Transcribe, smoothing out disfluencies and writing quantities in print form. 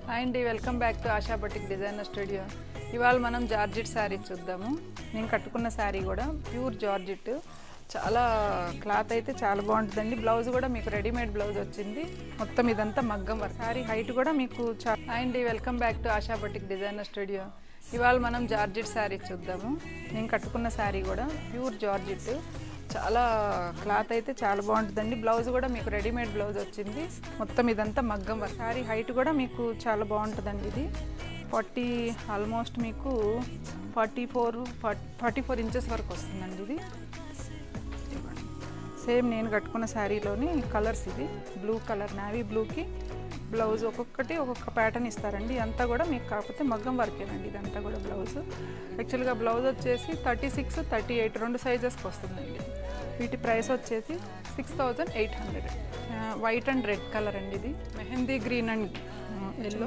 Hi అండి, welcome back to ASHA batik designer studio. ఇవాళ మనం జార్జెట్ శారీ చూద్దాము. నేను కట్టుకున్న శారీ కూడా ప్యూర్ జార్జెట్, చాలా క్లాత్ అయితే చాలా బాగుంటుందండి. బ్లౌజ్ కూడా మీకు రెడీమేడ్ బ్లౌజ్ వచ్చింది. మొత్తం ఇదంతా మగ్గం వర్క్. శారీ హైట్ కూడా మీకు హాయ్ అండి, welcome back to ASHA batik designer studio. ఇవాళ మనం జార్జెట్ శారీ చూద్దాము. నేను కట్టుకున్న శారీ కూడా ప్యూర్ జార్జెట్, చాలా క్లాత్ అయితే చాలా బాగుంటుందండి. బ్లౌజ్ కూడా మీకు రెడీమేడ్ బ్లౌజ్ వచ్చింది. మొత్తం ఇదంతా మగ్గం వర్క్. శారీ హైట్ కూడా మీకు చాలా బాగుంటుందండి. ఇది 40 ఆల్మోస్ట్ మీకు 44 ఇంచెస్ వరకు వస్తుందండి. ఇది సేమ్ నేను కట్టుకున్న శారీలోని కలర్స్. ఇది బ్లూ కలర్, నావీ బ్లూకి బ్లౌజ్ ఒక్కొక్కటి ఒక్కొక్క ప్యాటర్న్ ఇస్తారండి. అంతా కూడా మీకు కాకపోతే మగ్గం వర్కేనండి. ఇదంతా కూడా బ్లౌజ్. యాక్చువల్గా బ్లౌజ్ వచ్చేసి 36, 38 రెండు సైజెస్కి వస్తుందండి. వీటి ప్రైస్ వచ్చేసి 6800. వైట్ అండ్ రెడ్ కలర్ అండి. ఇది మెహందీ గ్రీన్ అండ్ ఎల్లో